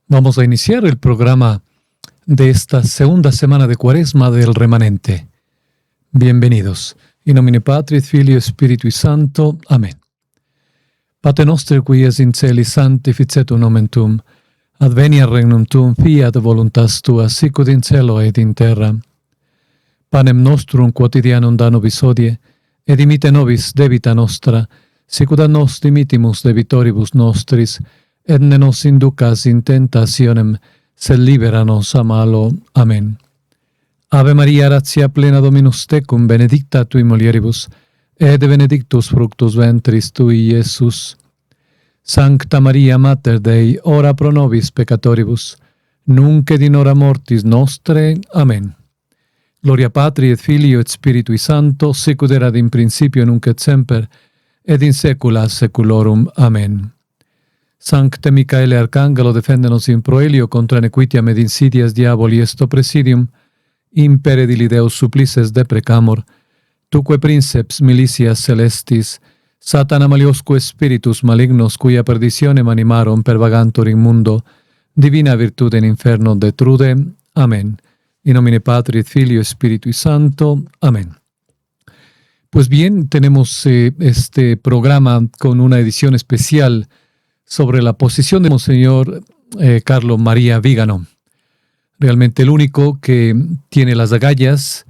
Vamos a iniciar el programa de esta segunda semana de Cuaresma del Remanente. Bienvenidos. In nomine Patris, Filii, Spiritui Sancto. Amén. Pater noster, qui es in celis, sanctificetur nomen tuum. Adveniat regnum tuum, fiat voluntas tua, sicut in cielo et in terra. Panem nostrum quotidianum da nobis hodie, et dimitte nobis debita nostra, sicut a nos dimittimus debitoribus nostris, et ne nos inducas in tentationem, sed libera nos a malo. Amén. Ave Maria, gratia plena Dominus tecum, benedicta tui mulieribus, et benedictus fructus ventris tui, Iesus. Sancta Maria, Mater Dei, ora pro nobis peccatoribus, nunc et in hora mortis nostre. Amén. Gloria Patri et Filio et Spiritui Sancto, sicut erat in principio nunc et semper, et in saecula saeculorum. Amén. Sancte Micaele Arcangelo, defende-nos in proelio contra nequitiam et insidias diaboli est oppressidium, impere dili Deus supplices deprecamur, tuque princeps militias celestis, Satana maliosque spiritus malignos, cuia perditionem animarum pervagantur in mundo, divina virtude in inferno detrude. Amén. In nomine Patris, Filio y Spiritui Sancto. Amén. Pues bien, tenemos este programa con una edición especial sobre la posición de Monseñor Carlo María Vigano. Realmente el único que tiene las agallas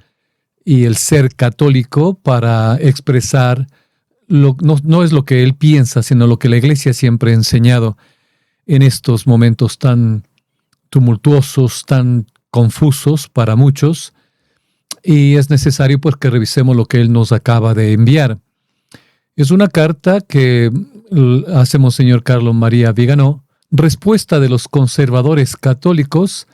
y el ser católico para expresar, no es lo que él piensa, sino lo que la Iglesia siempre ha enseñado en estos momentos tan tumultuosos, tan confusos para muchos, y es necesario pues que revisemos lo que él nos acaba de enviar. Es una carta que hace Monseñor Carlo María Vigano, respuesta de los conservadores católicos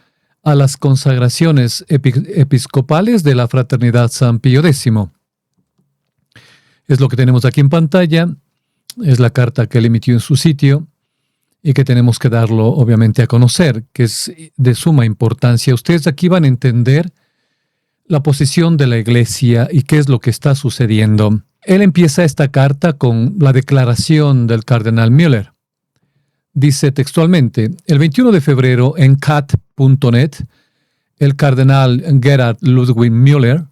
a las consagraciones episcopales de la Fraternidad San Pío X. Es lo que tenemos aquí en pantalla, es la carta que él emitió en su sitio y que tenemos que darlo obviamente a conocer, que es de suma importancia. Ustedes aquí van a entender la posición de la Iglesia y qué es lo que está sucediendo. Él empieza esta carta con la declaración del cardenal Müller. Dice textualmente, el 21 de febrero en cat.net, el cardenal Gerhard Ludwig Müller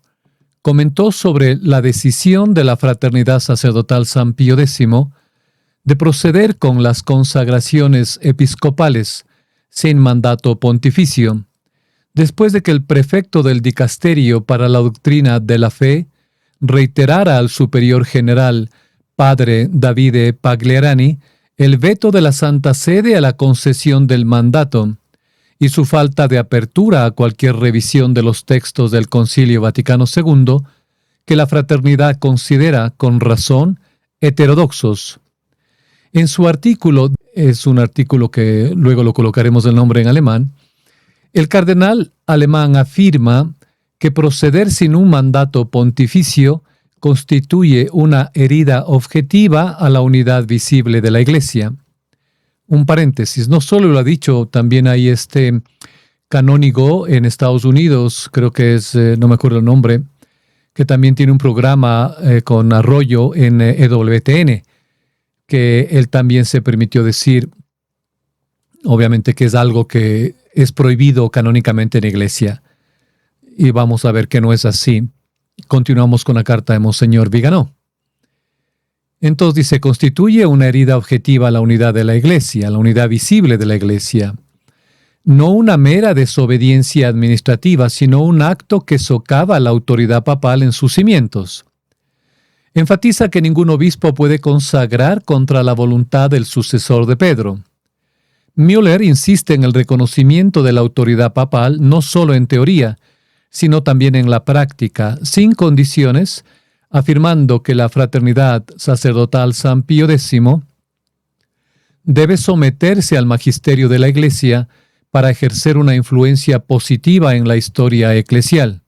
comentó sobre la decisión de la Fraternidad Sacerdotal San Pío X de proceder con las consagraciones episcopales sin mandato pontificio, después de que el prefecto del Dicasterio para la Doctrina de la Fe reiterara al superior general, padre Davide Pagliarani, el veto de la Santa Sede a la concesión del mandato y su falta de apertura a cualquier revisión de los textos del Concilio Vaticano II, que la fraternidad considera, con razón, heterodoxos. En su artículo, es un artículo que luego lo colocaremos el nombre en alemán, el cardenal alemán afirma que proceder sin un mandato pontificio constituye una herida objetiva a la unidad visible de la Iglesia. Un paréntesis, no solo lo ha dicho, también hay este canónigo en Estados Unidos, creo que es, no me acuerdo el nombre, que también tiene un programa con Arroyo en EWTN, que él también se permitió decir, obviamente que es algo que es prohibido canónicamente en la Iglesia. Y vamos a ver que no es así. Continuamos con la carta de Monseñor Vigano. Entonces dice, constituye una herida objetiva a la unidad de la Iglesia, a la unidad visible de la Iglesia. No una mera desobediencia administrativa, sino un acto que socava la autoridad papal en sus cimientos. Enfatiza que ningún obispo puede consagrar contra la voluntad del sucesor de Pedro. Müller insiste en el reconocimiento de la autoridad papal no solo en teoría, sino también en la práctica, sin condiciones, afirmando que la Fraternidad Sacerdotal San Pío X debe someterse al magisterio de la Iglesia para ejercer una influencia positiva en la historia eclesial.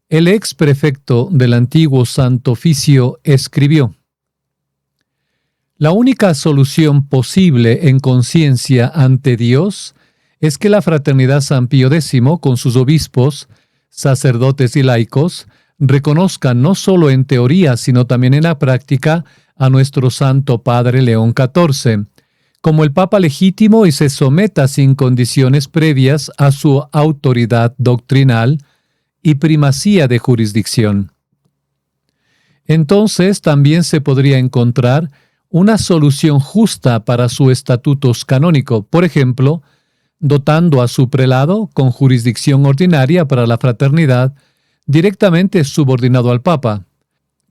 El ex prefecto del antiguo Santo Oficio escribió: la única solución posible en conciencia ante Dios es que la Fraternidad San Pío X, con sus obispos, sacerdotes y laicos, reconozcan no solo en teoría, sino también en la práctica a nuestro Santo Padre León XIV, como el Papa legítimo y se someta sin condiciones previas a su autoridad doctrinal y primacía de jurisdicción. Entonces también se podría encontrar una solución justa para su estatutos canónico, por ejemplo, dotando a su prelado con jurisdicción ordinaria para la fraternidad, directamente subordinado al Papa,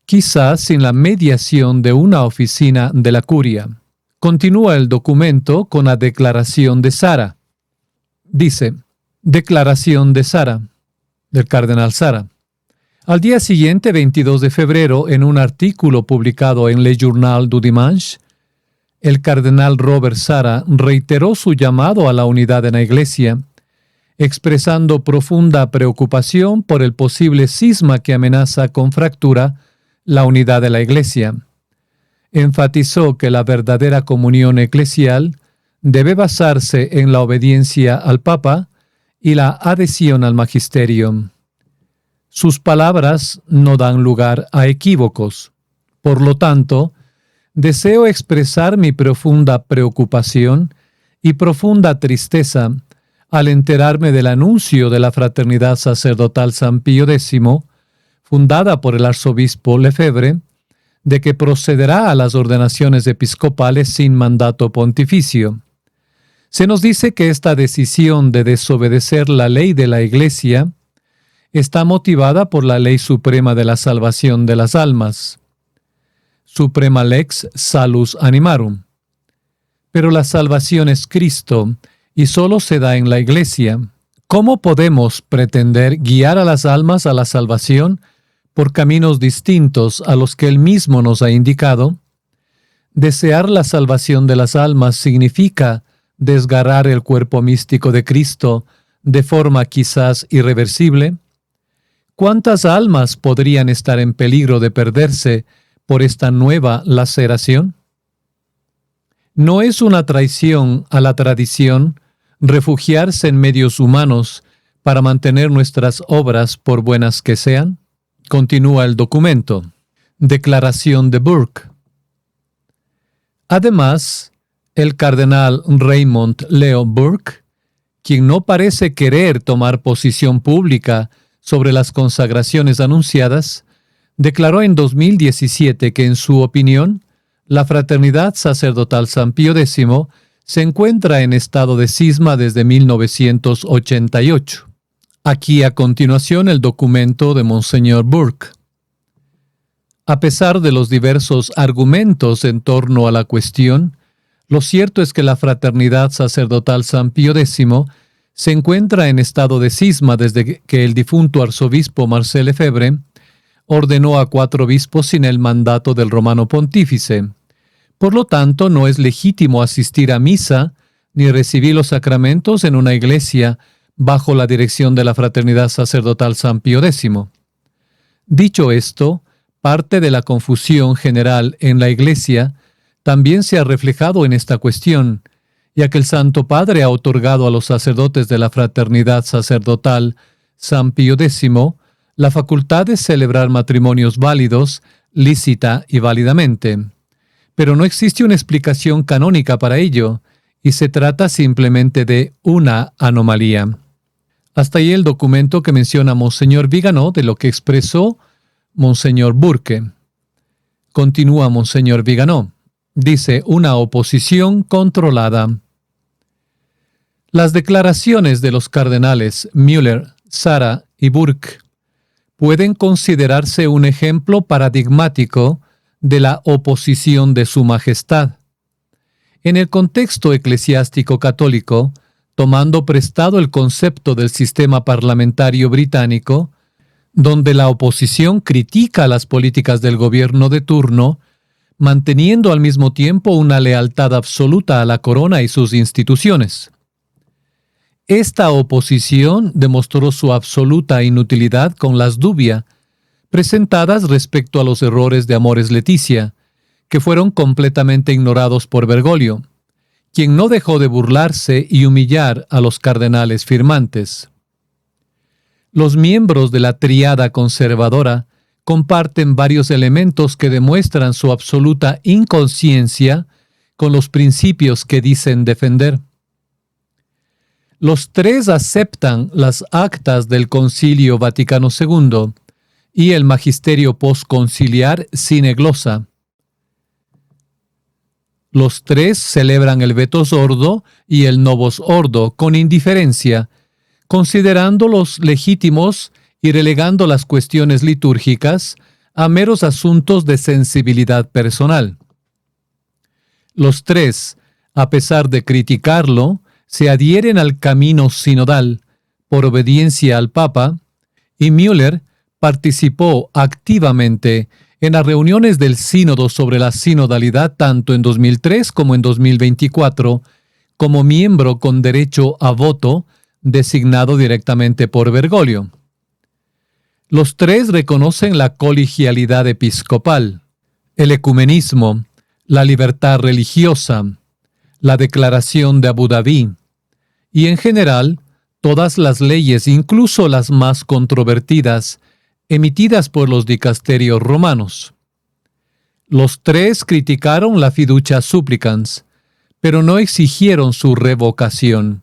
quizás sin la mediación de una oficina de la curia. Continúa el documento con la declaración de Sara. Dice, declaración de Sara, del cardenal Sara. Al día siguiente, 22 de febrero, en un artículo publicado en Le Journal du Dimanche, el cardenal Robert Sara reiteró su llamado a la unidad en la Iglesia, expresando profunda preocupación por el posible cisma que amenaza con fractura la unidad de la Iglesia. Enfatizó que la verdadera comunión eclesial debe basarse en la obediencia al Papa y la adhesión al magisterio. Sus palabras no dan lugar a equívocos. Por lo tanto, deseo expresar mi profunda preocupación y profunda tristeza al enterarme del anuncio de la Fraternidad Sacerdotal San Pío X, fundada por el arzobispo Lefebvre, de que procederá a las ordenaciones episcopales sin mandato pontificio. Se nos dice que esta decisión de desobedecer la ley de la Iglesia está motivada por la ley suprema de la salvación de las almas, Suprema Lex Salus Animarum. Pero la salvación es Cristo y solo se da en la Iglesia. ¿Cómo podemos pretender guiar a las almas a la salvación por caminos distintos a los que Él mismo nos ha indicado? Desear la salvación de las almas significa desgarrar el cuerpo místico de Cristo de forma quizás irreversible. ¿Cuántas almas podrían estar en peligro de perderse por esta nueva laceración? ¿No es una traición a la tradición refugiarse en medios humanos para mantener nuestras obras por buenas que sean? Continúa el documento. Declaración de Burke. Además, el cardenal Raymond Leo Burke, quien no parece querer tomar posición pública sobre las consagraciones anunciadas, declaró en 2017 que, en su opinión, la Fraternidad Sacerdotal San Pío X se encuentra en estado de cisma desde 1988. Aquí a continuación el documento de Monseñor Burke. A pesar de los diversos argumentos en torno a la cuestión, lo cierto es que la Fraternidad Sacerdotal San Pío X se encuentra en estado de cisma desde que el difunto arzobispo Marcel Lefebvre ordenó a 4 obispos sin el mandato del romano pontífice. Por lo tanto, no es legítimo asistir a misa ni recibir los sacramentos en una iglesia bajo la dirección de la Fraternidad Sacerdotal San Pío X. Dicho esto, parte de la confusión general en la Iglesia también se ha reflejado en esta cuestión, ya que el Santo Padre ha otorgado a los sacerdotes de la Fraternidad Sacerdotal San Pío X la facultad de celebrar matrimonios válidos, lícita y válidamente. Pero no existe una explicación canónica para ello, y se trata simplemente de una anomalía. Hasta ahí el documento que menciona Monseñor Viganó de lo que expresó Monseñor Burke. Continúa Monseñor Viganó. Dice, una oposición controlada. Las declaraciones de los cardenales Müller, Sara y Burke pueden considerarse un ejemplo paradigmático de la oposición de Su Majestad. En el contexto eclesiástico católico, tomando prestado el concepto del sistema parlamentario británico, donde la oposición critica las políticas del gobierno de turno, manteniendo al mismo tiempo una lealtad absoluta a la corona y sus instituciones. Esta oposición demostró su absoluta inutilidad con las dubia presentadas respecto a los errores de Amores Laetitia, que fueron completamente ignorados por Bergoglio, quien no dejó de burlarse y humillar a los cardenales firmantes. Los miembros de la tríada conservadora comparten varios elementos que demuestran su absoluta inconsciencia con los principios que dicen defender. Los tres aceptan las actas del Concilio Vaticano II y el magisterio postconciliar sine glossa. Los tres celebran el Vetus Ordo y el Novus Ordo con indiferencia, considerándolos legítimos y relegando las cuestiones litúrgicas a meros asuntos de sensibilidad personal. Los tres, a pesar de criticarlo, se adhieren al camino sinodal por obediencia al Papa, y Müller participó activamente en las reuniones del Sínodo sobre la sinodalidad tanto en 2003 como en 2024, como miembro con derecho a voto designado directamente por Bergoglio. Los tres reconocen la colegialidad episcopal, el ecumenismo, la libertad religiosa, la Declaración de Abu Dhabi y, en general, todas las leyes, incluso las más controvertidas, emitidas por los dicasterios romanos. Los tres criticaron la fiducia supplicans, pero no exigieron su revocación.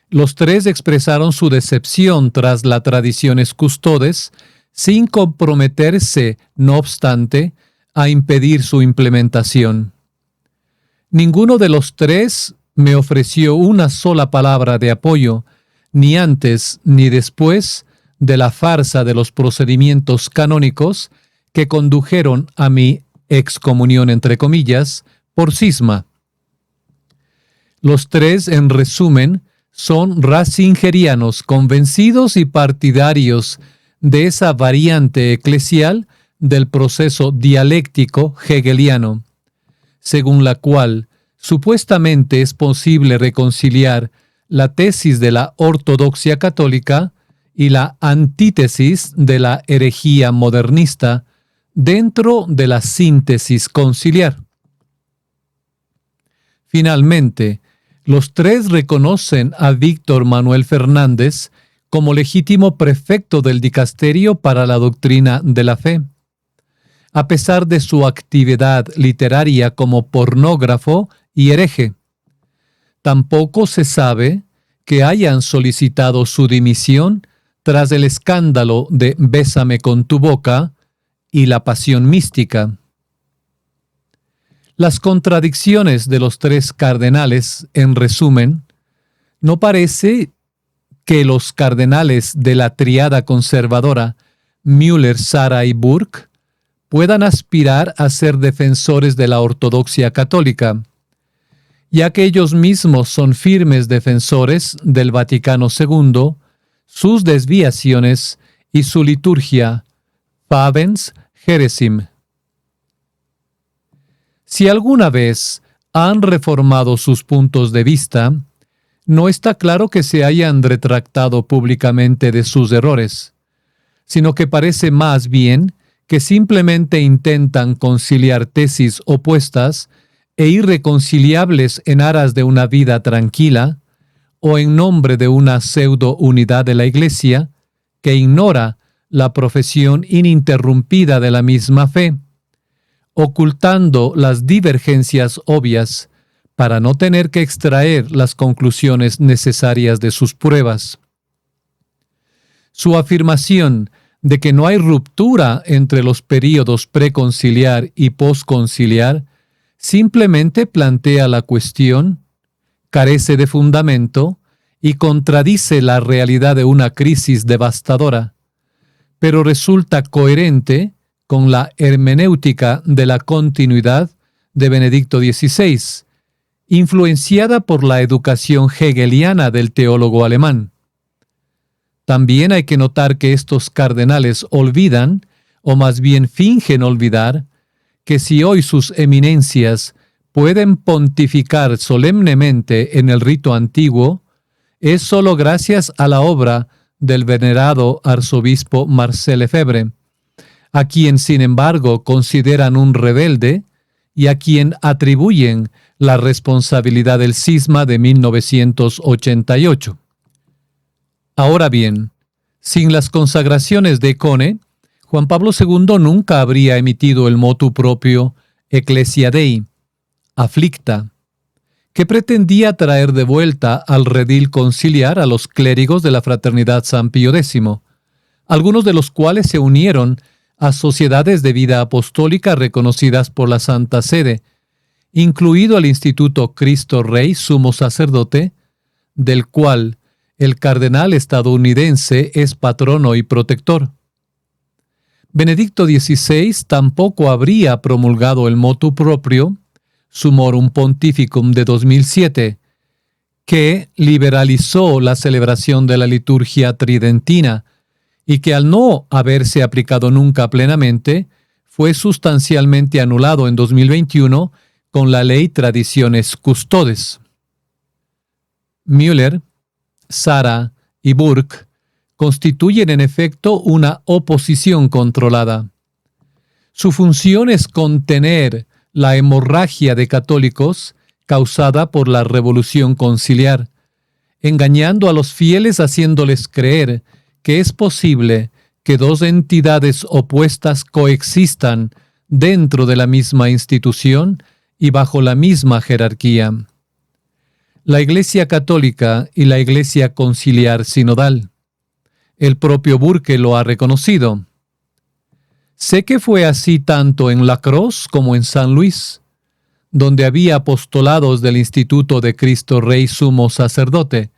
Los tres expresaron su decepción tras las tradiciones custodes, sin comprometerse, no obstante, a impedir su implementación. Ninguno de los tres me ofreció una sola palabra de apoyo, ni antes ni después de la farsa de los procedimientos canónicos que condujeron a mi excomunión, entre comillas, por cisma. Los tres, en resumen, son ratzingerianos convencidos y partidarios de esa variante eclesial del proceso dialéctico hegeliano, según la cual supuestamente es posible reconciliar la tesis de la ortodoxia católica y la antítesis de la herejía modernista dentro de la síntesis conciliar. Finalmente, los tres reconocen a Víctor Manuel Fernández como legítimo prefecto del dicasterio para la doctrina de la fe, a pesar de su actividad literaria como pornógrafo y hereje. Tampoco se sabe que hayan solicitado su dimisión tras el escándalo de Bésame con tu boca y la pasión mística. Las contradicciones de los tres cardenales, en resumen, no parece que los cardenales de la triada conservadora, Müller, Sara y Burke, puedan aspirar a ser defensores de la ortodoxia católica, ya que ellos mismos son firmes defensores del Vaticano II, sus desviaciones y su liturgia, Pavens Heresim. Si alguna vez han reformado sus puntos de vista, no está claro que se hayan retractado públicamente de sus errores, sino que parece más bien que simplemente intentan conciliar tesis opuestas e irreconciliables en aras de una vida tranquila o en nombre de una pseudo-unidad de la Iglesia que ignora la profesión ininterrumpida de la misma fe, ocultando las divergencias obvias para no tener que extraer las conclusiones necesarias de sus pruebas. Su afirmación de que no hay ruptura entre los períodos preconciliar y postconciliar simplemente plantea la cuestión, carece de fundamento y contradice la realidad de una crisis devastadora, pero resulta coherente con la hermenéutica de la continuidad de Benedicto XVI, influenciada por la educación hegeliana del teólogo alemán. También hay que notar que estos cardenales olvidan, o más bien fingen olvidar, que si hoy sus eminencias pueden pontificar solemnemente en el rito antiguo, es sólo gracias a la obra del venerado arzobispo Marcel Lefebvre, a quien sin embargo consideran un rebelde y a quien atribuyen la responsabilidad del cisma de 1988. Ahora bien, sin las consagraciones de Cone, Juan Pablo II nunca habría emitido el motu propio Ecclesia Dei, aflicta, que pretendía traer de vuelta al redil conciliar a los clérigos de la Fraternidad San Pío X, algunos de los cuales se unieron a sociedades de vida apostólica reconocidas por la Santa Sede, incluido el Instituto Cristo Rey Sumo Sacerdote, del cual el cardenal estadounidense es patrono y protector. Benedicto XVI tampoco habría promulgado el motu proprio, Summorum Pontificum de 2007, que liberalizó la celebración de la liturgia tridentina y que al no haberse aplicado nunca plenamente, fue sustancialmente anulado en 2021 con la ley Traditiones Custodes. Müller, Sara y Burke constituyen en efecto una oposición controlada. Su función es contener la hemorragia de católicos causada por la revolución conciliar, engañando a los fieles haciéndoles creer que es posible que dos entidades opuestas coexistan dentro de la misma institución y bajo la misma jerarquía. La Iglesia Católica y la Iglesia Conciliar Sinodal. El propio Burke lo ha reconocido. Sé que fue así tanto en La Crosse como en San Luis, donde había apostolados del Instituto de Cristo Rey Sumo Sacerdote,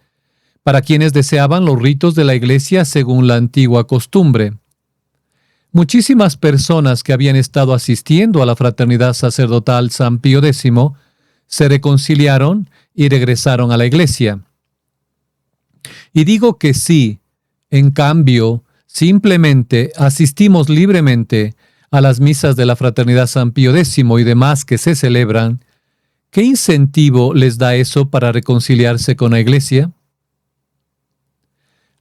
para quienes deseaban los ritos de la Iglesia según la antigua costumbre. Muchísimas personas que habían estado asistiendo a la Fraternidad Sacerdotal San Pío X se reconciliaron y regresaron a la Iglesia. Y digo que sí, en cambio, simplemente asistimos libremente a las misas de la Fraternidad San Pío X y demás que se celebran, ¿qué incentivo les da eso para reconciliarse con la Iglesia?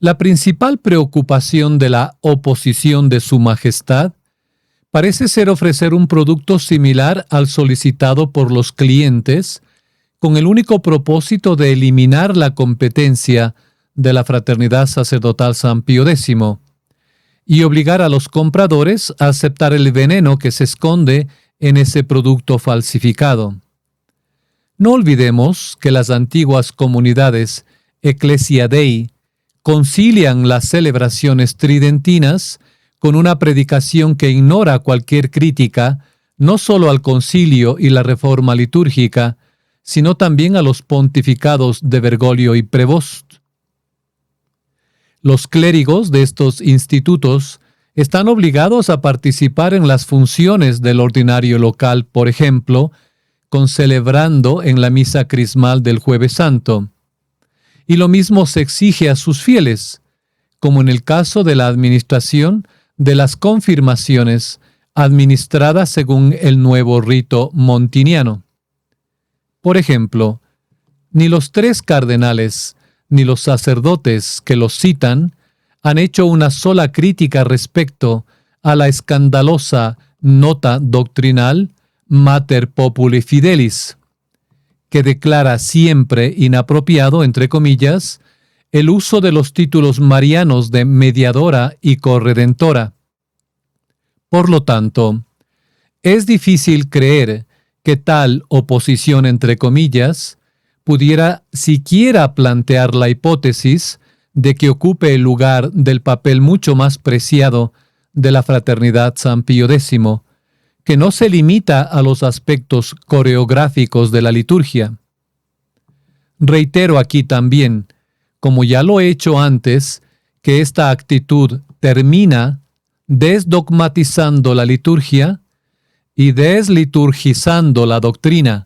La principal preocupación de la oposición de Su Majestad parece ser ofrecer un producto similar al solicitado por los clientes, con el único propósito de eliminar la competencia de la Fraternidad Sacerdotal San Pío X y obligar a los compradores a aceptar el veneno que se esconde en ese producto falsificado. No olvidemos que las antiguas comunidades Ecclesia Dei concilian las celebraciones tridentinas con una predicación que ignora cualquier crítica, no solo al concilio y la reforma litúrgica, sino también a los pontificados de Bergoglio y Prevost. Los clérigos de estos institutos están obligados a participar en las funciones del ordinario local, por ejemplo, concelebrando en la misa crismal del Jueves Santo. Y lo mismo se exige a sus fieles, como en el caso de la administración de las confirmaciones administradas según el nuevo rito montiniano. Por ejemplo, ni los 3 cardenales ni los sacerdotes que los citan han hecho una sola crítica respecto a la escandalosa nota doctrinal Mater Populi Fidelis, que declara siempre inapropiado, entre comillas, el uso de los títulos marianos de mediadora y corredentora. Por lo tanto, es difícil creer que tal oposición, entre comillas, pudiera siquiera plantear la hipótesis de que ocupe el lugar del papel mucho más preciado de la Fraternidad San Pío X, que no se limita a los aspectos coreográficos de la liturgia. Reitero aquí también, como ya lo he hecho antes, que esta actitud termina desdogmatizando la liturgia y desliturgizando la doctrina,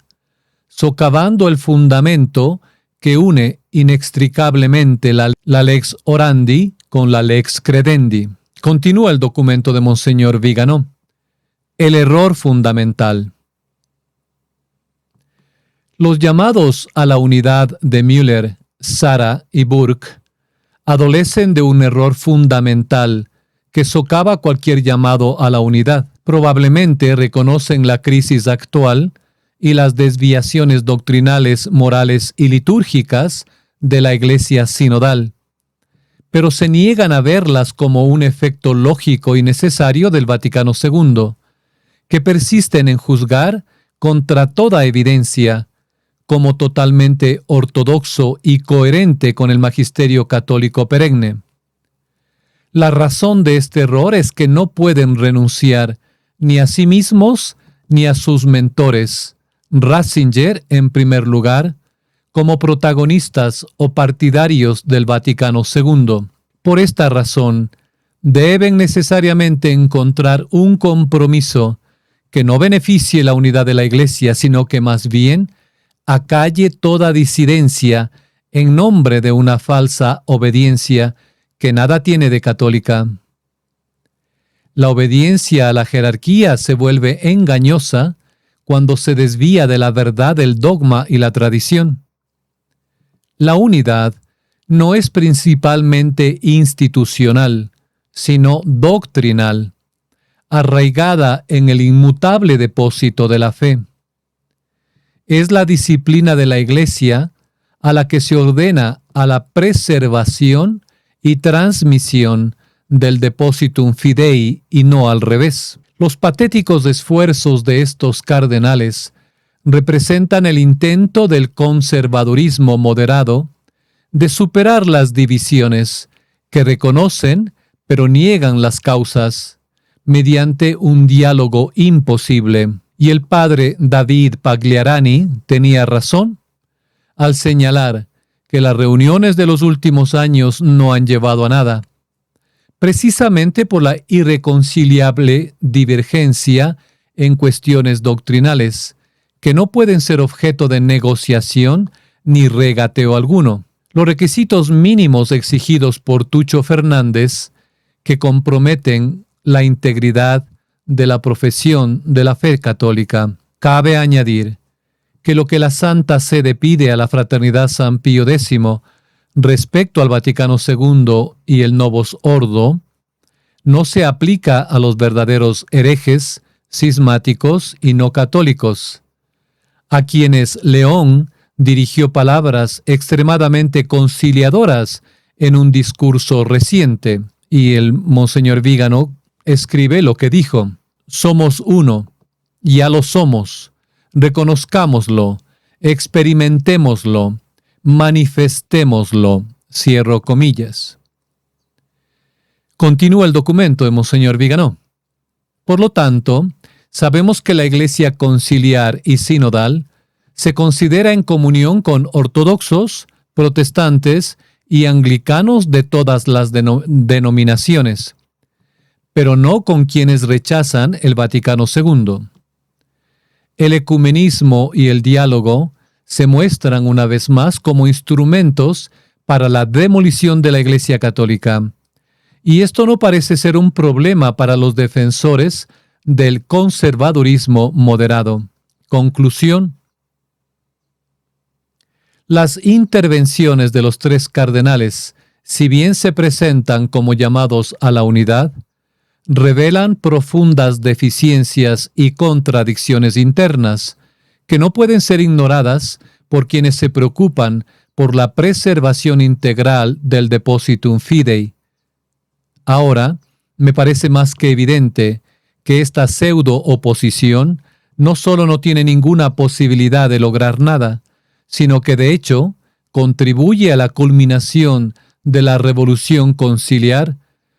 socavando el fundamento que une inextricablemente la lex orandi con la lex credendi. Continúa el documento de Monseñor Viganò. El error fundamental. Los llamados a la unidad de Müller, Sara y Burke adolecen de un error fundamental que socava cualquier llamado a la unidad. Probablemente reconocen la crisis actual y las desviaciones doctrinales, morales y litúrgicas de la Iglesia sinodal, pero se niegan a verlas como un efecto lógico y necesario del Vaticano II, que persisten en juzgar contra toda evidencia, como totalmente ortodoxo y coherente con el magisterio católico perenne. La razón de este error es que no pueden renunciar ni a sí mismos ni a sus mentores, Ratzinger en primer lugar, como protagonistas o partidarios del Vaticano II. Por esta razón, deben necesariamente encontrar un compromiso que no beneficie la unidad de la Iglesia, sino que más bien acalle toda disidencia en nombre de una falsa obediencia que nada tiene de católica. La obediencia a la jerarquía se vuelve engañosa cuando se desvía de la verdad del dogma y la tradición. La unidad no es principalmente institucional, sino doctrinal, arraigada en el inmutable depósito de la fe. Es la disciplina de la Iglesia a la que se ordena a la preservación y transmisión del depositum fidei y no al revés. Los patéticos esfuerzos de estos cardenales representan el intento del conservadurismo moderado de superar las divisiones que reconocen pero niegan las causas mediante un diálogo imposible. Y el padre David Pagliarani tenía razón al señalar que las reuniones de los últimos años no han llevado a nada, precisamente por la irreconciliable divergencia en cuestiones doctrinales, que no pueden ser objeto de negociación ni regateo alguno. Los requisitos mínimos exigidos por Tucho Fernández, que comprometen la integridad de la profesión de la fe católica. Cabe añadir que lo que la Santa Sede pide a la Fraternidad San Pío X respecto al Vaticano II y el Novus Ordo no se aplica a los verdaderos herejes, cismáticos y no católicos, a quienes León dirigió palabras extremadamente conciliadoras en un discurso reciente, y el Monseñor Vígano escribe lo que dijo: somos uno, ya lo somos, reconozcámoslo, experimentémoslo, manifestémoslo. Cierro comillas. Continúa el documento de Monseñor Vígano. Por lo tanto, sabemos que la Iglesia conciliar y sinodal se considera en comunión con ortodoxos, protestantes y anglicanos de todas las denominaciones, pero no con quienes rechazan el Vaticano II. El ecumenismo y el diálogo se muestran una vez más como instrumentos para la demolición de la Iglesia Católica, y esto no parece ser un problema para los defensores del conservadurismo moderado. Conclusión: las intervenciones de los tres cardenales, si bien se presentan como llamados a la unidad, revelan profundas deficiencias y contradicciones internas que no pueden ser ignoradas por quienes se preocupan por la preservación integral del depositum fidei. Ahora, me parece más que evidente que esta pseudo-oposición no solo no tiene ninguna posibilidad de lograr nada, sino que de hecho contribuye a la culminación de la revolución conciliar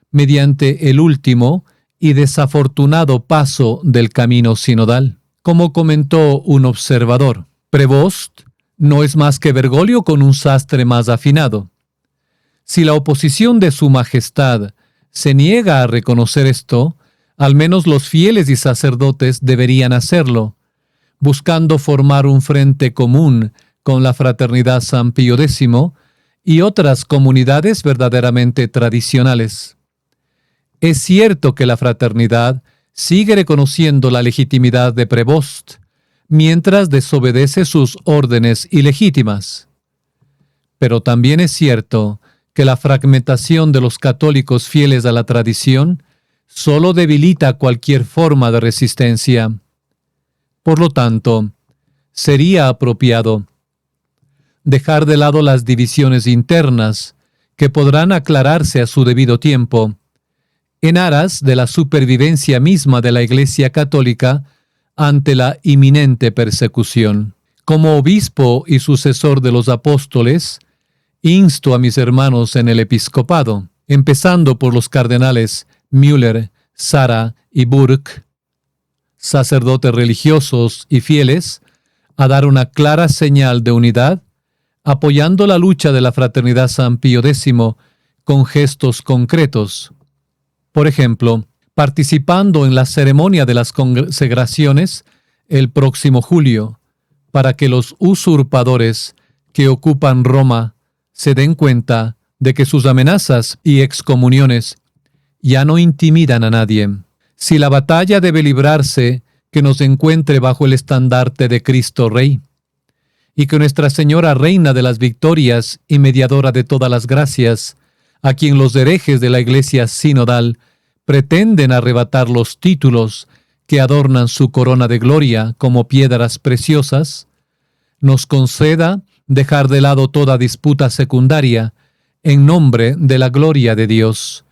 mediante el último y desafortunado paso del camino sinodal. Como comentó un observador, Prevost no es más que Bergoglio con un sastre más afinado. Si la oposición de Su Majestad se niega a reconocer esto, al menos los fieles y sacerdotes deberían hacerlo, buscando formar un frente común con la Fraternidad San Pío X y otras comunidades verdaderamente tradicionales. Es cierto que la fraternidad sigue reconociendo la legitimidad de Prevost, mientras desobedece sus órdenes ilegítimas. Pero también es cierto que la fragmentación de los católicos fieles a la tradición solo debilita cualquier forma de resistencia. Por lo tanto, sería apropiado dejar de lado las divisiones internas, que podrán aclararse a su debido tiempo, en aras de la supervivencia misma de la Iglesia Católica ante la inminente persecución. Como obispo y sucesor de los apóstoles, insto a mis hermanos en el episcopado, empezando por los cardenales Müller, Sara y Burke, sacerdotes religiosos y fieles, a dar una clara señal de unidad, apoyando la lucha de la Fraternidad San Pío X con gestos concretos. Por ejemplo, participando en la ceremonia de las consagraciones el próximo julio, para que los usurpadores que ocupan Roma se den cuenta de que sus amenazas y excomuniones ya no intimidan a nadie. Si la batalla debe librarse, que nos encuentre bajo el estandarte de Cristo Rey, y que Nuestra Señora Reina de las Victorias y Mediadora de todas las gracias, a quien los herejes de la Iglesia sinodal pretenden arrebatar los títulos que adornan su corona de gloria como piedras preciosas, nos conceda dejar de lado toda disputa secundaria en nombre de la gloria de Dios,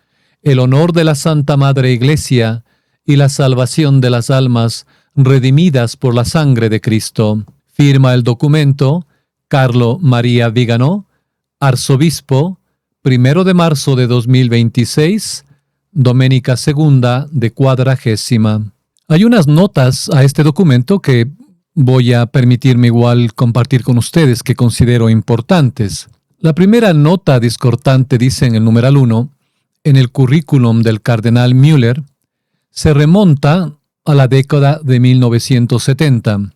el honor de la Santa Madre Iglesia y la salvación de las almas redimidas por la sangre de Cristo. Firma el documento Carlo María Vigano, arzobispo, 1 de marzo de 2026, Doménica segunda de Cuadragésima. Hay unas notas a este documento que voy a permitirme igual compartir con ustedes que considero importantes. La primera nota discordante dice en el numeral 1, en el currículum del cardenal Müller, se remonta a la década de 1970,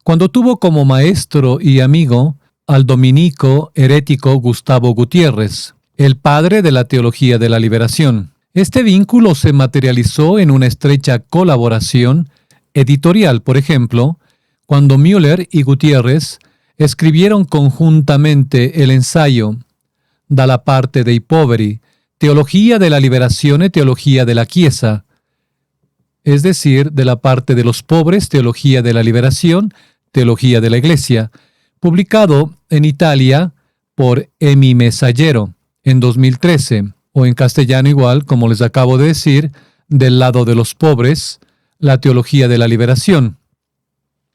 cuando tuvo como maestro y amigo al dominico herético Gustavo Gutiérrez, el padre de la teología de la liberación. Este vínculo se materializó en una estrecha colaboración editorial, por ejemplo, cuando Müller y Gutiérrez escribieron conjuntamente el ensayo Dalla parte dei poveri, Teología de la liberación y Teología de la Chiesa, es decir, de la parte de los pobres, Teología de la liberación, Teología de la Iglesia, publicado en Italia por Emi Messaggero en 2013, o en castellano igual, como les acabo de decir, Del lado de los pobres, la Teología de la Liberación,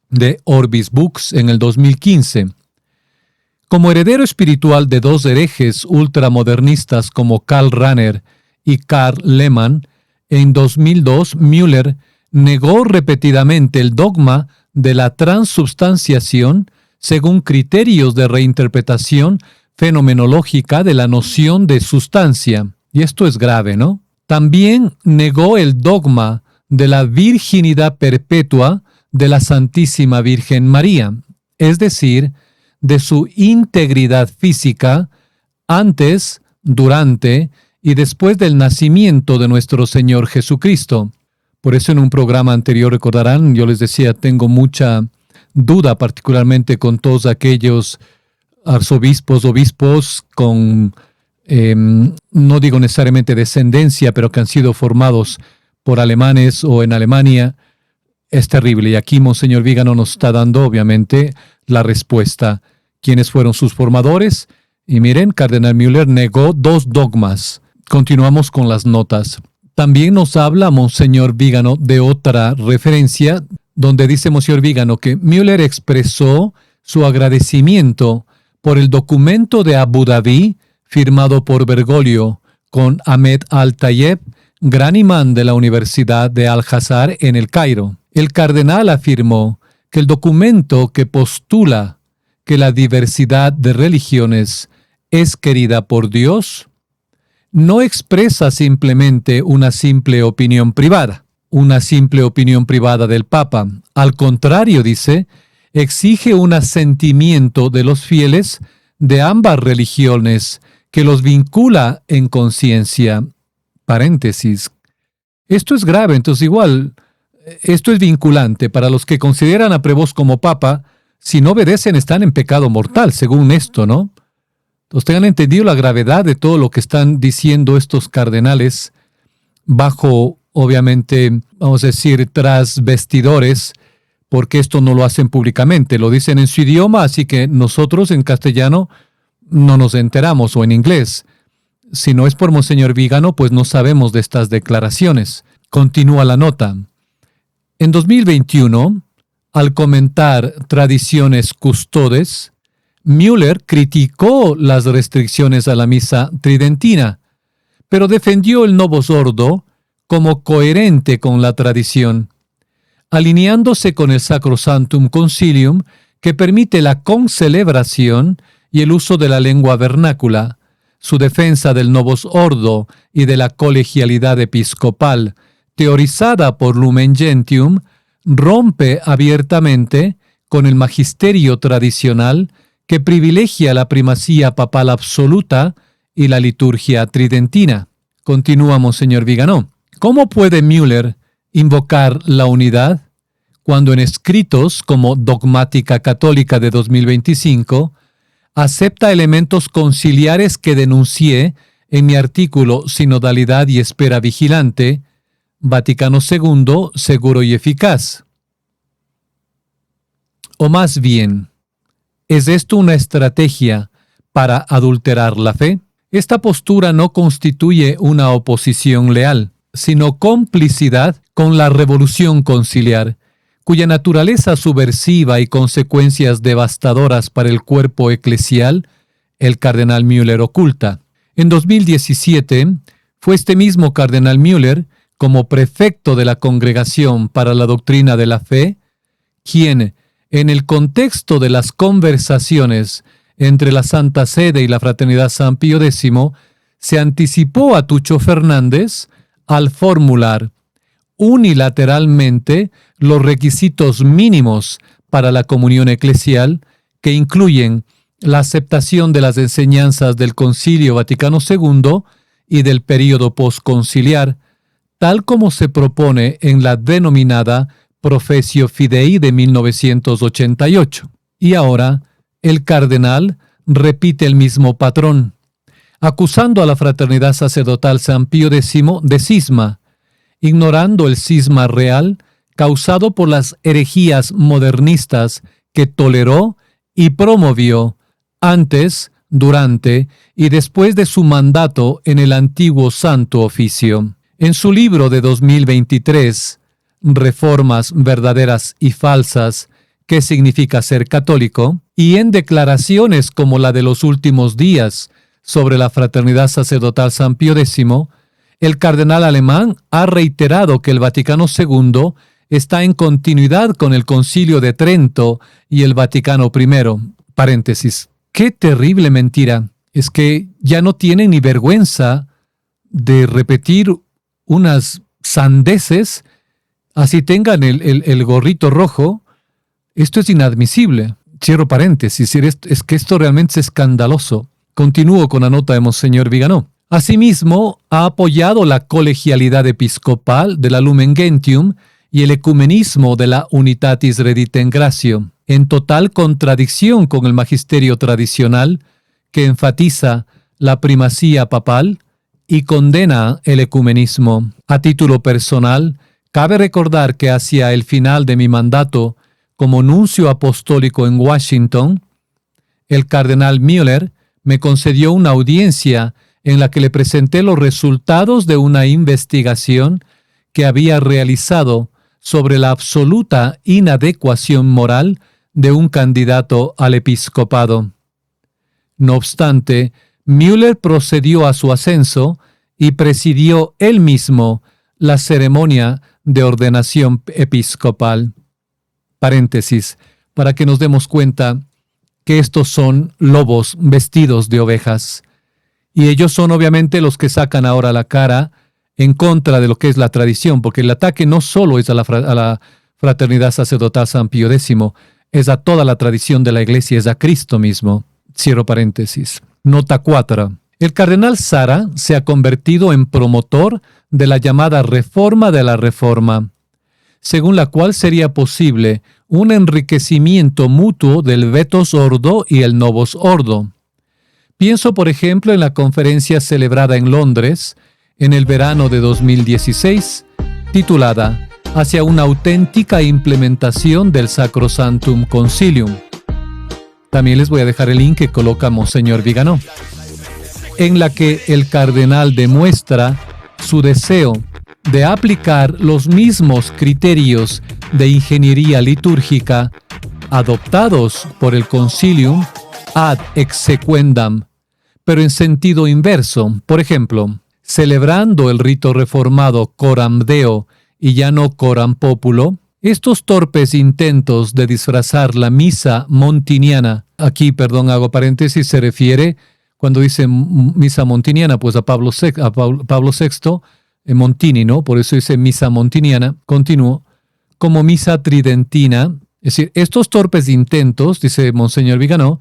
de Orbis Books en el 2015. Como heredero espiritual de dos herejes ultramodernistas como Karl Rahner y Karl Lehmann, en 2002 Müller negó repetidamente el dogma de la transubstanciación según criterios de reinterpretación fenomenológica de la noción de sustancia. Y esto es grave, ¿no? También negó el dogma de la virginidad perpetua de la Santísima Virgen María, es decir, de su integridad física antes, durante y después del nacimiento de nuestro Señor Jesucristo. Por eso en un programa anterior, recordarán, yo les decía, tengo mucha duda, particularmente con todos aquellos arzobispos, obispos con, no digo necesariamente descendencia, pero que han sido formados por alemanes o en Alemania. Es terrible. Y aquí Monseñor Vigano nos está dando, obviamente, la respuesta. ¿Quiénes fueron sus formadores? Y miren, Cardenal Müller negó dos dogmas. Continuamos con las notas. También nos habla Monseñor Vigano de otra referencia, donde dice Monseñor Vigano que Müller expresó su agradecimiento por el documento de Abu Dhabi firmado por Bergoglio con Ahmed Al-Tayeb, gran imán de la Universidad de Al-Azhar en el Cairo. El cardenal afirmó que el documento que postula que la diversidad de religiones es querida por Dios no expresa simplemente una simple opinión privada del Papa. Al contrario, dice, exige un asentimiento de los fieles de ambas religiones que los vincula en conciencia. Paréntesis. Esto es grave, entonces igual, esto es vinculante. Para los que consideran a Prevost como Papa, si no obedecen están en pecado mortal, según esto, ¿no? Entonces tengan entendido la gravedad de todo lo que están diciendo estos cardenales bajo, obviamente, vamos a decir, tras vestidores, porque esto no lo hacen públicamente, lo dicen en su idioma, así que nosotros en castellano no nos enteramos, o en inglés. Si no es por Monseñor Vigano, pues no sabemos de estas declaraciones. Continúa la nota. En 2021, al comentar Tradiciones Custodes, Müller criticó las restricciones a la misa tridentina, pero defendió el Novus Ordo como coherente con la tradición, alineándose con el Sacrosanctum Concilium, que permite la concelebración y el uso de la lengua vernácula. Su defensa del Novus Ordo y de la colegialidad episcopal, teorizada por Lumen Gentium, rompe abiertamente con el magisterio tradicional que privilegia la primacía papal absoluta y la liturgia tridentina. Continúa Monseñor Viganó. ¿Cómo puede Müller invocar la unidad cuando en escritos como Dogmática Católica de 2025 acepta elementos conciliares que denuncié en mi artículo Sinodalidad y Espera Vigilante, Vaticano II, seguro y eficaz? O más bien, ¿es esto una estrategia para adulterar la fe? Esta postura no constituye una oposición leal, sino complicidad con la revolución conciliar, cuya naturaleza subversiva y consecuencias devastadoras para el cuerpo eclesial el cardenal Müller oculta. En 2017, fue este mismo cardenal Müller, como prefecto de la Congregación para la Doctrina de la Fe, quien, en el contexto de las conversaciones entre la Santa Sede y la Fraternidad San Pío X, se anticipó a Tucho Fernández al formular unilateralmente los requisitos mínimos para la comunión eclesial, que incluyen la aceptación de las enseñanzas del Concilio Vaticano II y del período postconciliar, tal como se propone en la denominada Professio Fidei de 1988. Y ahora, el cardenal repite el mismo patrón, acusando a la Fraternidad Sacerdotal San Pío X de cisma, ignorando el cisma real causado por las herejías modernistas que toleró y promovió antes, durante y después de su mandato en el antiguo Santo Oficio. En su libro de 2023, Reformas verdaderas y falsas, ¿qué significa ser católico?, y en declaraciones como la de los últimos días sobre la Fraternidad Sacerdotal San Pío X, el cardenal alemán ha reiterado que el Vaticano II está en continuidad con el Concilio de Trento y el Vaticano I. Paréntesis. ¡Qué terrible mentira! Es que ya no tienen ni vergüenza de repetir unas sandeces, así tengan el gorrito rojo. Esto es inadmisible. Cierro paréntesis. Es que esto realmente es escandaloso. Continúo con la nota de Monseñor Viganó. Asimismo, ha apoyado la colegialidad episcopal de la Lumen Gentium y el ecumenismo de la Unitatis Redemptionis Gratio, en total contradicción con el magisterio tradicional que enfatiza la primacía papal y condena el ecumenismo. A título personal, cabe recordar que hacia el final de mi mandato como nuncio apostólico en Washington, el cardenal Müller me concedió una audiencia en la que le presenté los resultados de una investigación que había realizado sobre la absoluta inadecuación moral de un candidato al episcopado. No obstante, Müller procedió a su ascenso y presidió él mismo la ceremonia de ordenación episcopal. Paréntesis, para que nos demos cuenta que estos son lobos vestidos de ovejas. Y ellos son obviamente los que sacan ahora la cara en contra de lo que es la tradición, porque el ataque no solo es a la Fraternidad Sacerdotal San Pío X, es a toda la tradición de la Iglesia, es a Cristo mismo. Cierro paréntesis. Nota 4. El cardenal Sara se ha convertido en promotor de la llamada Reforma de la Reforma, según la cual sería posible un enriquecimiento mutuo del Vetus Ordo y el Novus Ordo. Pienso, por ejemplo, en la conferencia celebrada en Londres en el verano de 2016, titulada Hacia una auténtica implementación del Sacrosanctum Concilium. También les voy a dejar el link que coloca Monseñor Viganó, en la que el cardenal demuestra su deseo de aplicar los mismos criterios de ingeniería litúrgica adoptados por el Concilium ad exequendam, pero en sentido inverso. Por ejemplo, celebrando el rito reformado coram Deo y ya no coram populo, estos torpes intentos de disfrazar la misa montiniana, aquí, hago paréntesis, se refiere, cuando dice misa montiniana, pues a Pablo VI, Montini, ¿no? Por eso dice misa montiniana, continúo, como misa tridentina. Es decir, estos torpes intentos, dice Monseñor Viganó,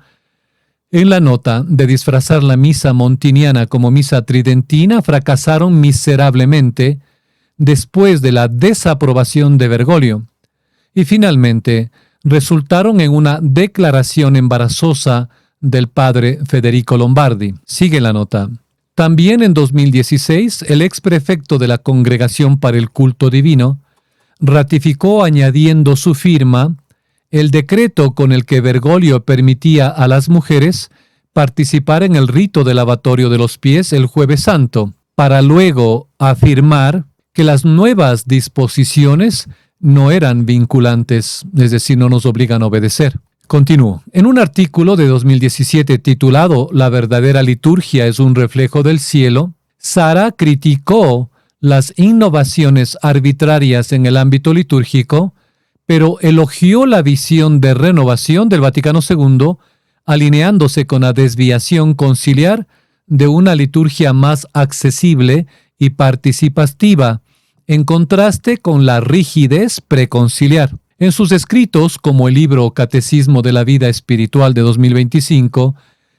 en la nota de disfrazar la misa montiniana como misa tridentina, fracasaron miserablemente después de la desaprobación de Bergoglio, y finalmente resultaron en una declaración embarazosa del padre Federico Lombardi. Sigue la nota. También en 2016, el exprefecto de la Congregación para el Culto Divino ratificó añadiendo su firma el decreto con el que Bergoglio permitía a las mujeres participar en el rito del lavatorio de los pies el Jueves Santo, para luego afirmar que las nuevas disposiciones no eran vinculantes, es decir, no nos obligan a obedecer. Continúo. En un artículo de 2017 titulado «La verdadera liturgia es un reflejo del cielo», Sara criticó las innovaciones arbitrarias en el ámbito litúrgico, pero elogió la visión de renovación del Vaticano II, alineándose con la desviación conciliar de una liturgia más accesible y participativa, en contraste con la rigidez preconciliar. En sus escritos, como el libro Catecismo de la Vida Espiritual de 2025,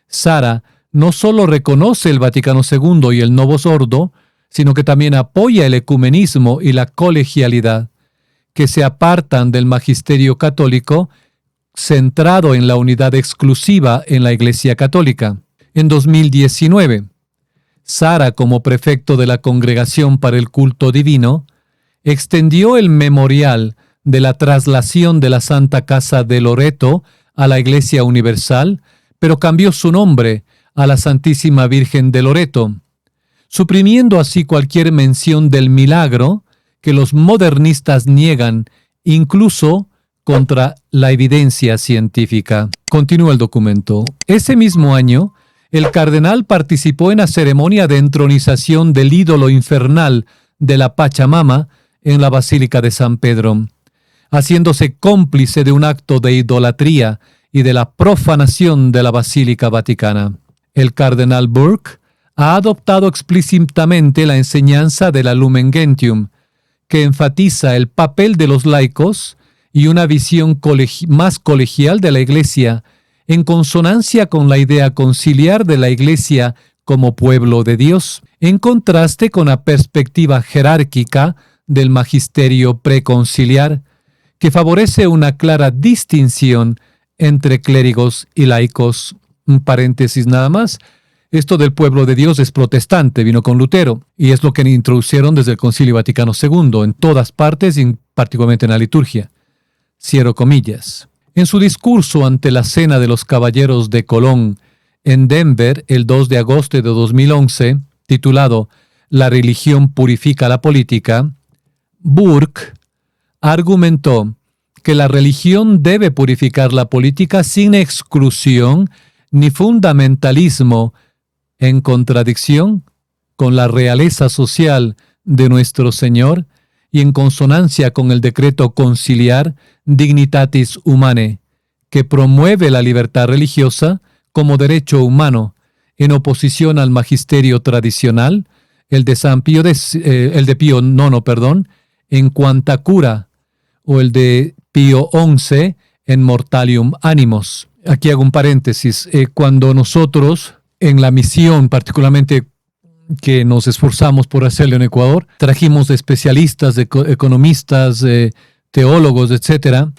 Sara no solo reconoce el Vaticano II y el Novus Ordo, sino que también apoya el ecumenismo y la colegialidad, que se apartan del magisterio católico centrado en la unidad exclusiva en la Iglesia Católica. En 2019, Sara, como prefecto de la Congregación para el Culto Divino, extendió el memorial de la traslación de la Santa Casa de Loreto a la Iglesia Universal, pero cambió su nombre a la Santísima Virgen de Loreto, suprimiendo así cualquier mención del milagro que los modernistas niegan, incluso contra la evidencia científica. Continúa el documento. Ese mismo año, el cardenal participó en la ceremonia de entronización del ídolo infernal de la Pachamama en la Basílica de San Pedro, haciéndose cómplice de un acto de idolatría y de la profanación de la Basílica Vaticana. El cardenal Burke ha adoptado explícitamente la enseñanza de la Lumen Gentium, que enfatiza el papel de los laicos y una visión más colegial de la Iglesia, en consonancia con la idea conciliar de la Iglesia como pueblo de Dios, en contraste con la perspectiva jerárquica del magisterio preconciliar, que favorece una clara distinción entre clérigos y laicos. Un paréntesis nada más. Esto del pueblo de Dios es protestante, vino con Lutero, y es lo que introdujeron desde el Concilio Vaticano II, en todas partes, y particularmente en la liturgia. Cierro comillas. En su discurso ante la Cena de los Caballeros de Colón en Denver el 2 de agosto de 2011, titulado «La religión purifica la política», Burke argumentó que la religión debe purificar la política sin exclusión ni fundamentalismo, en contradicción con la realeza social de nuestro Señor y en consonancia con el decreto conciliar Dignitatis Humanae, que promueve la libertad religiosa como derecho humano, en oposición al magisterio tradicional, el de Pío IX, en Quanta Cura, o el de Pío XI en Mortalium Animos. Aquí hago un paréntesis. Cuando nosotros, en la misión particularmente que nos esforzamos por hacerlo en Ecuador, trajimos especialistas, economistas, teólogos, etcétera,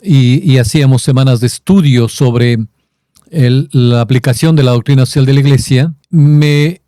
y hacíamos semanas de estudio sobre la aplicación de la doctrina social de la Iglesia. Me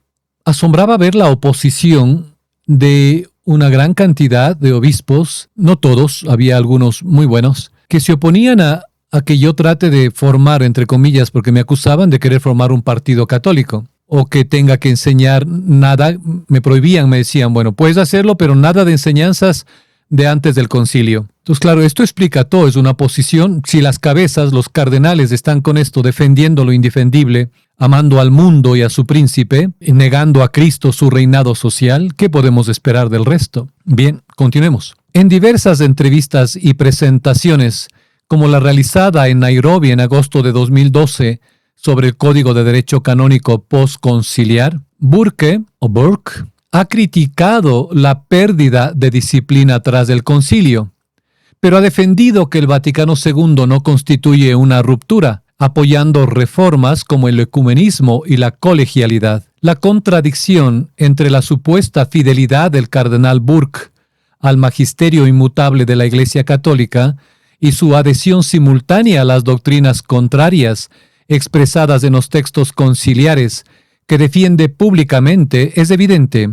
asombraba ver la oposición de una gran cantidad de obispos, no todos, había algunos muy buenos, que se oponían a que yo trate de formar, entre comillas, porque me acusaban de querer formar un partido católico. o que tenga que enseñar nada. Me prohibían, me decían, bueno, puedes hacerlo, pero nada de enseñanzas de antes del concilio. Entonces, claro, esto explica todo, es una posición. Si las cabezas, los cardenales están con esto, defendiendo lo indefendible, amando al mundo y a su príncipe, y negando a Cristo su reinado social, ¿qué podemos esperar del resto? Bien, continuemos. En diversas entrevistas y presentaciones, como la realizada en Nairobi en agosto de 2012 sobre el Código de Derecho Canónico Postconciliar, Burke ha criticado la pérdida de disciplina tras el concilio, pero ha defendido que el Vaticano II no constituye una ruptura, apoyando reformas como el ecumenismo y la colegialidad. La contradicción entre la supuesta fidelidad del cardenal Burke al magisterio inmutable de la Iglesia Católica y su adhesión simultánea a las doctrinas contrarias expresadas en los textos conciliares que defiende públicamente es evidente.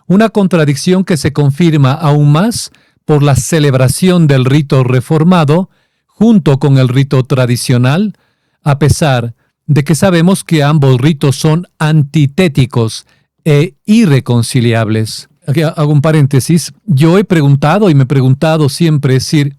Una contradicción que se confirma aún más por la celebración del rito reformado junto con el rito tradicional, a pesar de que sabemos que ambos ritos son antitéticos e irreconciliables. Aquí hago un paréntesis. Yo he preguntado y me he preguntado siempre, si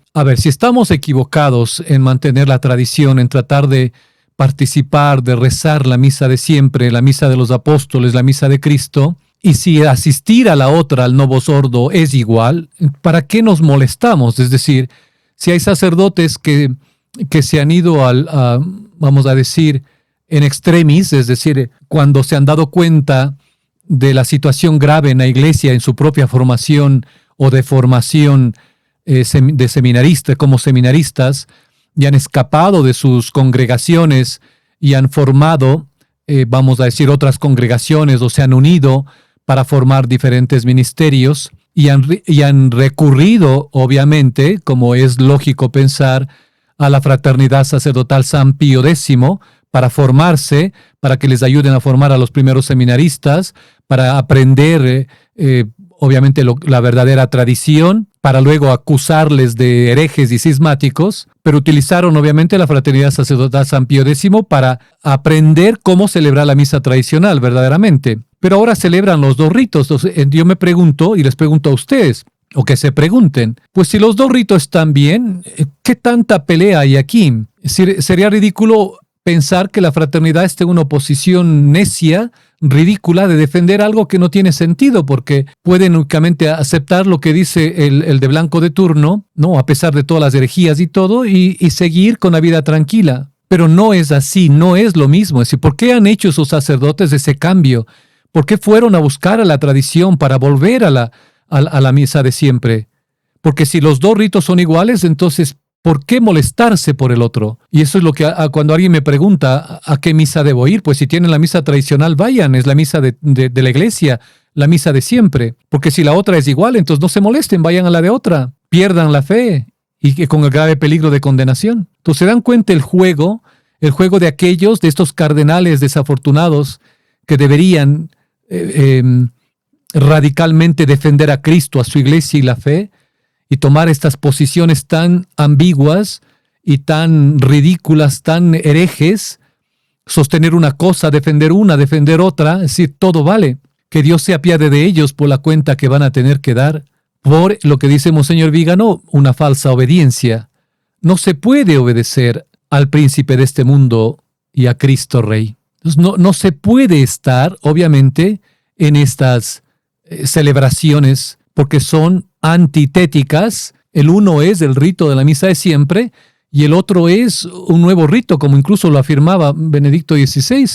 estamos equivocados en mantener la tradición, en tratar de participar, de rezar la misa de siempre, la misa de los apóstoles, la misa de Cristo, y si asistir a la otra, al Novus Ordo, es igual, ¿para qué nos molestamos? Es decir, si hay sacerdotes que se han ido vamos a decir, en extremis, es decir, cuando se han dado cuenta de la situación grave en la iglesia, en su propia formación o de formación de seminarista, como seminaristas, y han escapado de sus congregaciones y han formado, vamos a decir, otras congregaciones o se han unido para formar diferentes ministerios y han recurrido, obviamente, como es lógico pensar, a la fraternidad sacerdotal San Pío X para formarse, para que les ayuden a formar a los primeros seminaristas, para aprender, obviamente, la verdadera tradición, para luego acusarles de herejes y cismáticos, pero utilizaron obviamente la fraternidad sacerdotal San Pío X para aprender cómo celebrar la misa tradicional verdaderamente. Pero ahora celebran los dos ritos. Entonces, yo me pregunto y les pregunto a ustedes, o que se pregunten, pues si los dos ritos están bien, ¿qué tanta pelea hay aquí? Sería ridículo pensar que la fraternidad esté en una oposición necia, ridícula, de defender algo que no tiene sentido, porque pueden únicamente aceptar lo que dice el de blanco de turno, ¿no? A pesar de todas las herejías y todo, y seguir con la vida tranquila. Pero no es así, no es lo mismo. Es decir, ¿por qué han hecho esos sacerdotes ese cambio? ¿Por qué fueron a buscar a la tradición para volver a la misa de siempre? Porque si los dos ritos son iguales, entonces, ¿por qué molestarse por el otro? Y eso es lo que cuando alguien me pregunta a qué misa debo ir, pues si tienen la misa tradicional, vayan, es la misa de la iglesia, la misa de siempre. Porque si la otra es igual, entonces no se molesten, vayan a la de otra, pierdan la fe y que con el grave peligro de condenación. Entonces se dan cuenta el juego de aquellos, de estos cardenales desafortunados que deberían radicalmente defender a Cristo, a su iglesia y la fe, y tomar estas posiciones tan ambiguas y tan ridículas, tan herejes, sostener una cosa, defender otra, es decir, todo vale. Que Dios se apiade de ellos por la cuenta que van a tener que dar por lo que dice Monseñor Vigano, una falsa obediencia. No se puede obedecer al príncipe de este mundo y a Cristo Rey. Entonces, no se puede estar, obviamente, en estas celebraciones porque son antitéticas. El uno es el rito de la misa de siempre y el otro es un nuevo rito, como incluso lo afirmaba Benedicto XVI,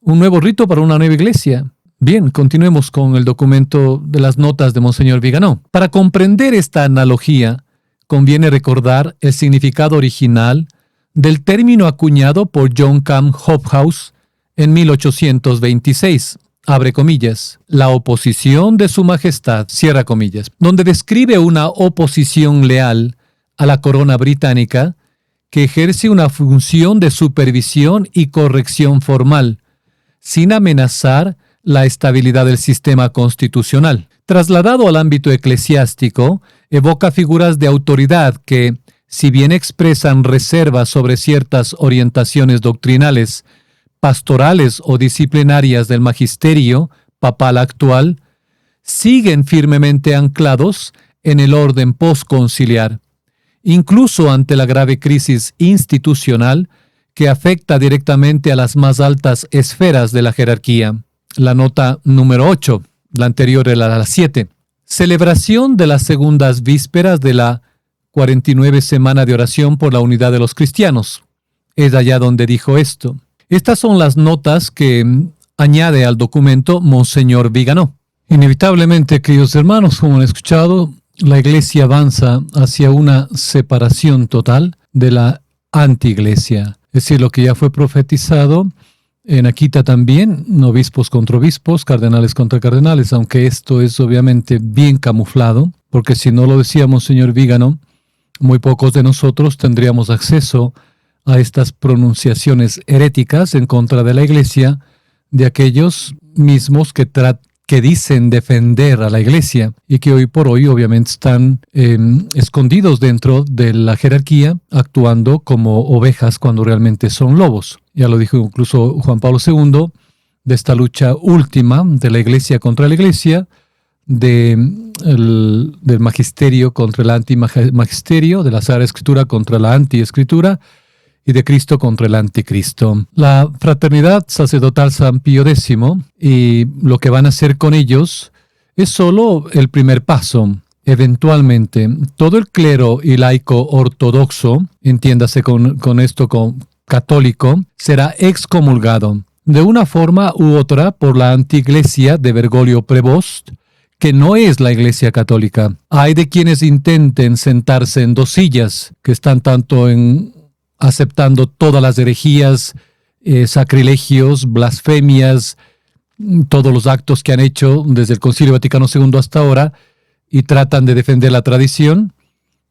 un nuevo rito para una nueva iglesia. Bien, continuemos con el documento de las notas de Monseñor Vigano. Para comprender esta analogía, conviene recordar el significado original del término acuñado por John Camp Hobhouse en 1826. Abre comillas, la oposición de su majestad, cierra comillas, donde describe una oposición leal a la corona británica que ejerce una función de supervisión y corrección formal, sin amenazar la estabilidad del sistema constitucional. Trasladado al ámbito eclesiástico, evoca figuras de autoridad que, si bien expresan reservas sobre ciertas orientaciones doctrinales, pastorales o disciplinarias del magisterio papal actual siguen firmemente anclados en el orden postconciliar, incluso ante la grave crisis institucional que afecta directamente a las más altas esferas de la jerarquía. La nota número 8, la anterior era la 7. Celebración de las segundas vísperas de la 49 semana de oración por la unidad de los cristianos. Es allá donde dijo esto. Estas son las notas que añade al documento Monseñor Viganò. Inevitablemente, queridos hermanos, como han escuchado, la Iglesia avanza hacia una separación total de la antiiglesia. Es decir, lo que ya fue profetizado en Akita también, obispos contra obispos, cardenales contra cardenales, aunque esto es obviamente bien camuflado, porque si no lo decía Monseñor Viganò, muy pocos de nosotros tendríamos acceso a estas pronunciaciones heréticas en contra de la Iglesia de aquellos mismos que dicen defender a la Iglesia y que hoy por hoy obviamente están escondidos dentro de la jerarquía, actuando como ovejas cuando realmente son lobos. Ya lo dijo incluso Juan Pablo II, de esta lucha última de la Iglesia contra la Iglesia, del magisterio contra el antimagisterio, de la Sagrada Escritura contra la antiescritura, y de Cristo contra el anticristo. La fraternidad sacerdotal San Pío X y lo que van a hacer con ellos es solo el primer paso. Eventualmente, todo el clero y laico ortodoxo, entiéndase con esto católico, será excomulgado de una forma u otra por la antiiglesia de Bergoglio Prevost, que no es la Iglesia Católica. Hay de quienes intenten sentarse en dos sillas, que están tanto aceptando todas las herejías, sacrilegios, blasfemias, todos los actos que han hecho desde el Concilio Vaticano II hasta ahora, y tratan de defender la tradición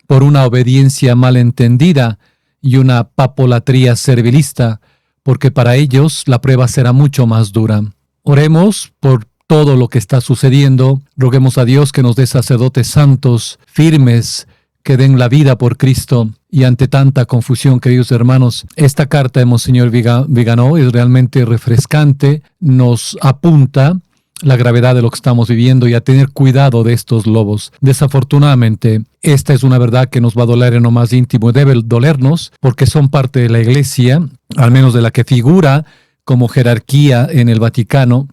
por una obediencia malentendida y una papolatría servilista, porque para ellos la prueba será mucho más dura. Oremos por todo lo que está sucediendo. Roguemos a Dios que nos dé sacerdotes santos, firmes, que den la vida por Cristo. Y ante tanta confusión, queridos hermanos, esta carta de Monseñor Viganò es realmente refrescante, nos apunta la gravedad de lo que estamos viviendo y a tener cuidado de estos lobos. Desafortunadamente, esta es una verdad que nos va a doler en lo más íntimo y debe dolernos porque son parte de la Iglesia, al menos de la que figura como jerarquía en el Vaticano,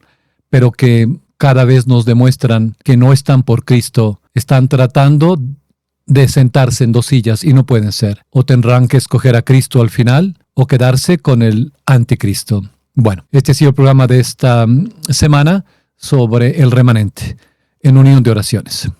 pero que cada vez nos demuestran que no están por Cristo, están tratando de sentarse en dos sillas y no pueden ser. O tendrán que escoger a Cristo al final o quedarse con el anticristo. Bueno, este ha sido el programa de esta semana sobre el remanente en unión de oraciones.